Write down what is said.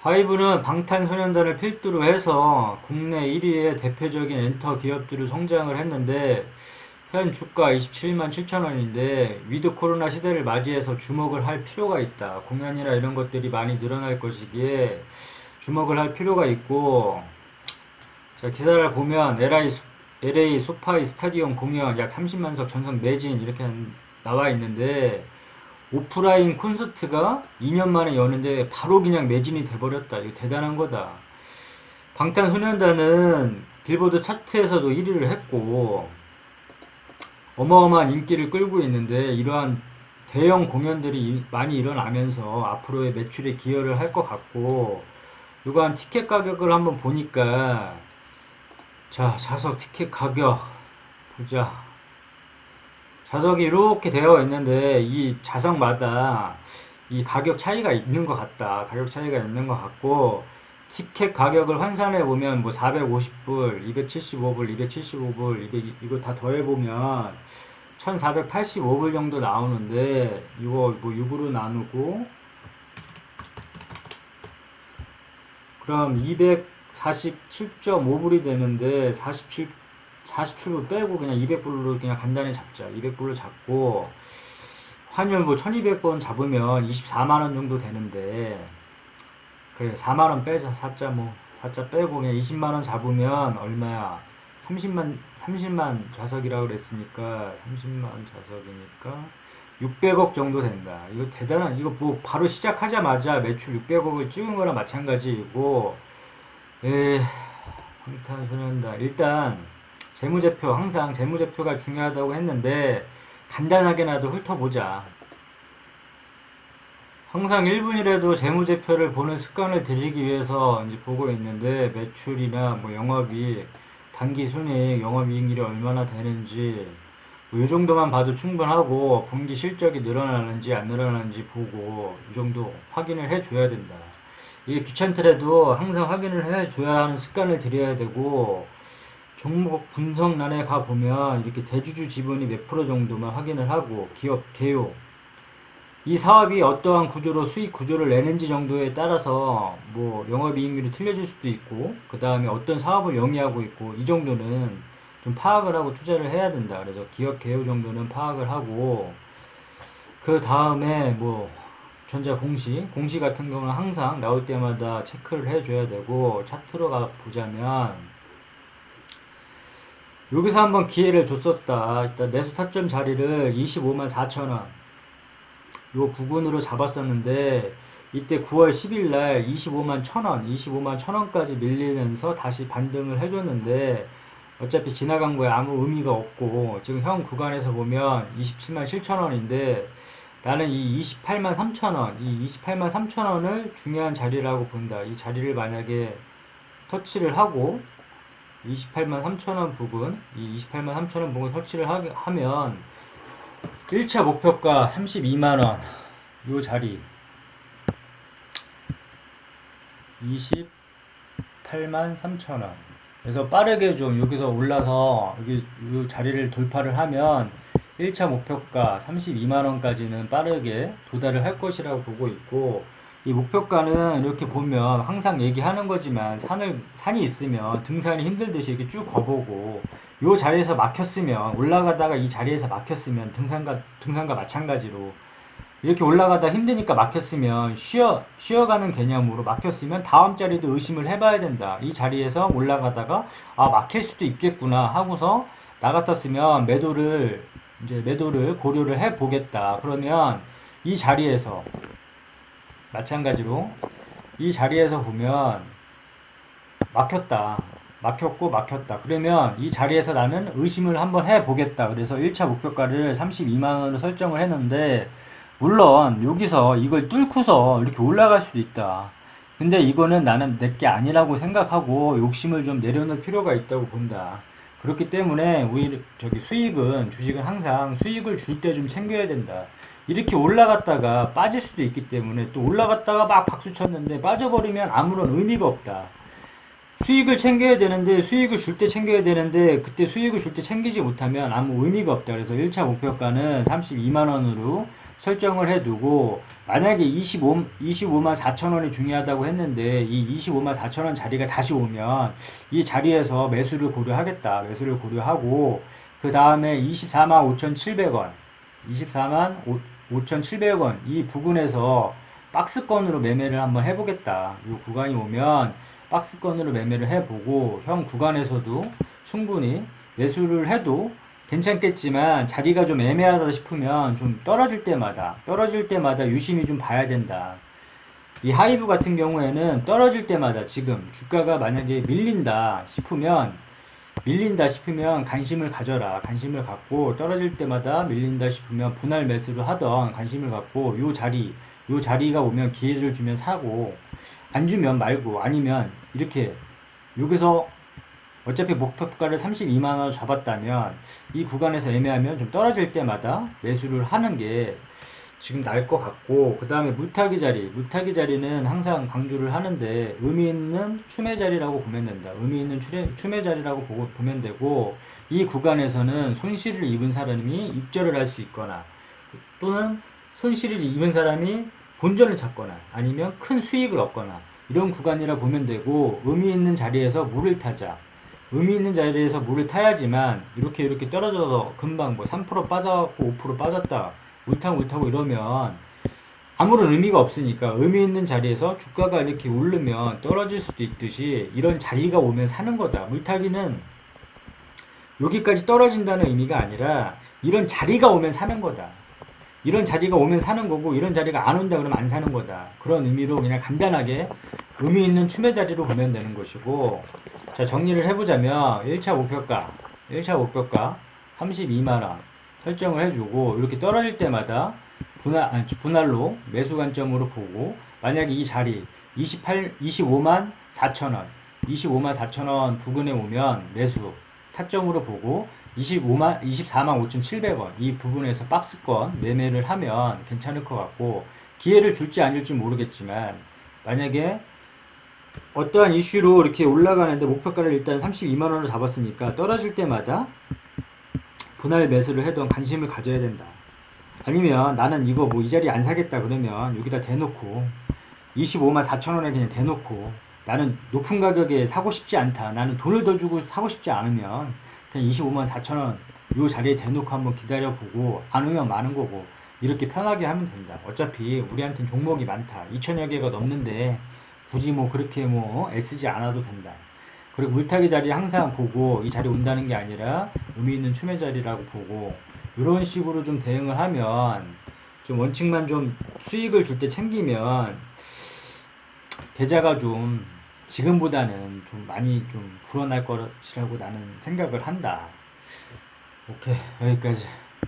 하이브는 방탄소년단을 필두로 해서 국내 1위의 대표적인 엔터 기업들을 성장을 했는데 현 주가 27만 7천 원인데 위드 코로나 시대를 맞이해서 주목을 할 필요가 있다. 공연이나 이런 것들이 많이 늘어날 것이기에 주목을 할 필요가 있고, 자, 기사를 보면 LA 소파이 스타디움 공연 약 30만석 전석 매진 이렇게 나와 있는데 오프라인 콘서트가 2년 만에 여는데 바로 그냥 매진이 돼버렸다. 이거 대단한 거다. 방탄소년단은 빌보드 차트에서도 1위를 했고 어마어마한 인기를 끌고 있는데 이러한 대형 공연들이 많이 일어나면서 앞으로의 매출에 기여를 할 것 같고, 이러한 티켓 가격을 한번 보니까, 자, 좌석 티켓 가격 보자. 좌석이 이렇게 되어 있는데 이 좌석마다 이 가격 차이가 있는 것 같다. 가격 차이가 있는 것 같고, 티켓 가격을 환산해 보면 뭐 450불, 275불, 275불, 이거 다 더해 보면 1485불 정도 나오는데, 이거 뭐 6으로 나누고 그럼 247.5불이 되는데 47불 빼고 그냥 200불로 그냥 간단히 잡자. 200불로 잡고 환율 뭐 1200원 잡으면 24만원 정도 되는데, 그래 4만원 빼자. 4자 빼고 그냥 20만원 잡으면 얼마야? 30만 좌석이라고 그랬으니까 30만 좌석이니까 600억 정도 된다. 이거 대단한, 이거 뭐 바로 시작하자마자 매출 600억을 찍은 거랑 마찬가지이고, 에, 방탄소년단 일단 재무제표, 항상 재무제표가 중요하다고 했는데 간단하게나도 훑어보자. 항상 1분이라도 재무제표를 보는 습관을 들이기 위해서 이제 보고 있는데, 매출이나 뭐 영업이익, 당기순이익, 영업이익률이 얼마나 되는지 뭐이 정도만 봐도 충분하고, 분기 실적이 늘어나는지 안 늘어나는지 보고 이 정도 확인을 해줘야 된다. 이게 귀찮더라도 항상 확인을 해줘야 하는 습관을 들여야 되고, 종목 분석란에 가보면 이렇게 대주주 지분이 몇 프로 정도만 확인을 하고, 기업 개요, 이 사업이 어떠한 구조로 수익 구조를 내는지 정도에 따라서 뭐 영업이익률이 틀려질 수도 있고, 그 다음에 어떤 사업을 영위하고 있고, 이 정도는 좀 파악을 하고 투자를 해야 된다. 그래서 기업 개요 정도는 파악을 하고, 그 다음에 뭐 전자 공시 같은 경우는 항상 나올 때마다 체크를 해줘야 되고, 차트로 가 보자면 여기서 한번 기회를 줬었다. 일단 매수 타점 자리를 25만 4천 원 요 부근으로 잡았었는데, 이때 9월 10일 날 25만 1000원, 25만 1000원까지 밀리면서 다시 반등을 해줬는데, 어차피 지나간 거에 아무 의미가 없고, 지금 현 구간에서 보면 27만 7천원인데, 나는 이 28만 3천원, 이 28만 3천원을 중요한 자리라고 본다. 이 자리를 만약에 터치를 하고, 28만 3천원 부근, 이 28만 3천원 부근 터치를 하면 1차 목표가 32만원, 요 자리 28만 3천원. 그래서 빠르게 좀 여기서 올라서 여기 요 자리를 돌파를 하면 1차 목표가 32만원까지는 빠르게 도달을 할 것이라고 보고 있고, 이 목표가는 이렇게 보면 항상 얘기하는 거지만 산이 있으면 등산이 힘들듯이 이렇게 쭉 거보고, 요 자리에서 막혔으면, 올라가다가 이 자리에서 막혔으면 등산과 마찬가지로 이렇게 올라가다 힘드니까 막혔으면 쉬어가는 개념으로 막혔으면 다음 자리도 의심을 해봐야 된다. 이 자리에서 올라가다가 아 막힐 수도 있겠구나 하고서 나갔다 쓰면 매도를 고려를 해 보겠다. 그러면 이 자리에서 마찬가지로 이 자리에서 보면 막혔다. 막혔고 막혔다. 그러면 이 자리에서 나는 의심을 한번 해보겠다. 그래서 1차 목표가를 32만원으로 설정을 했는데, 물론 여기서 이걸 뚫고서 이렇게 올라갈 수도 있다. 근데 이거는 나는 내게 아니라고 생각하고 욕심을 좀 내려놓을 필요가 있다고 본다. 그렇기 때문에 우리 주식은 항상 수익을 줄 때 좀 챙겨야 된다. 이렇게 올라갔다가 빠질 수도 있기 때문에, 또 올라갔다가 막 박수 쳤는데 빠져버리면 아무런 의미가 없다. 수익을 챙겨야 되는데, 수익을 줄 때 챙겨야 되는데, 그때 수익을 줄 때 챙기지 못하면 아무 의미가 없다. 그래서 1차 목표가는 32만원으로 설정을 해두고, 만약에 25만 4천원이 중요하다고 했는데, 이 25만 4천원 자리가 다시 오면, 이 자리에서 매수를 고려하겠다. 매수를 고려하고, 그 다음에 24만 5,700원, 24만 5,700원, 이 부근에서 박스권으로 매매를 한번 해보겠다. 이 구간이 오면, 박스권으로 매매를 해보고 형 구간에서도 충분히 매수를 해도 괜찮겠지만 자리가 좀 애매하다 싶으면 좀 떨어질 때마다 유심히 좀 봐야 된다. 이 하이브 같은 경우에는 떨어질 때마다 지금 주가가 만약에 밀린다 싶으면 관심을 가져라. 관심을 갖고 떨어질 때마다 밀린다 싶으면 분할 매수를 하던 관심을 갖고 요 자리가 오면 기회를 주면 사고 안 주면 말고 아니면 이렇게 여기서 어차피 목표가를 32만원으로 잡았다면 이 구간에서 애매하면 좀 떨어질 때마다 매수를 하는 게 지금 나을 것 같고 그 다음에 물타기 자리는 항상 강조를 하는데 의미 있는 추매 자리라고 보면 된다. 의미 있는 추매 자리라고 보면 되고 이 구간에서는 손실을 입은 사람이 입절을 할 수 있거나 또는 손실을 입은 사람이 본전을 찾거나 아니면 큰 수익을 얻거나 이런 구간이라 보면 되고 의미 있는 자리에서 물을 타자. 의미 있는 자리에서 물을 타야지만 이렇게 떨어져서 금방 뭐 3% 빠져갖고 5% 빠졌다. 울타고 이러면 아무런 의미가 없으니까 의미 있는 자리에서 주가가 이렇게 오르면 떨어질 수도 있듯이 이런 자리가 오면 사는 거다. 물타기는 여기까지 떨어진다는 의미가 아니라 이런 자리가 오면 사는 거다. 이런 자리가 오면 사는 거고 이런 자리가 안 온다 그러면 안 사는 거다. 그런 의미로 그냥 간단하게 의미 있는 추매 자리로 보면 되는 것이고 자 정리를 해보자면 1차 목표가 32만원 설정을 해주고 이렇게 떨어질 때마다 분할로 매수 관점으로 보고 만약에 이 자리 25만 4천원 부근에 오면 매수 타점으로 보고 24만 5,700원 이 부분에서 박스권 매매를 하면 괜찮을 것 같고 기회를 줄지 안 줄지 모르겠지만 만약에 어떠한 이슈로 이렇게 올라가는데 목표가를 일단 32만원으로 잡았으니까 떨어질 때마다 분할 매수를 해도 관심을 가져야 된다. 아니면 나는 이거 뭐 이 자리 안 사겠다 그러면 여기다 대놓고 25만 4천원에 그냥 대놓고 나는 높은 가격에 사고 싶지 않다. 나는 돈을 더 주고 사고 싶지 않으면 그냥 25만 4천원 요 자리에 대놓고 한번 기다려보고 안 오면 마는 거고 이렇게 편하게 하면 된다. 어차피 우리한테는 종목이 많다. 2천여 개가 넘는데 굳이 뭐 그렇게 뭐 애쓰지 않아도 된다. 그리고 물타기 자리 항상 보고 이 자리 온다는 게 아니라 의미 있는 추매 자리라고 보고 이런 식으로 좀 대응을 하면 좀 원칙만 좀 수익을 줄 때 챙기면 계좌가 좀 지금보다는 좀 많이 좀 불어날 것이라고 나는 생각을 한다. 오케이, 여기까지.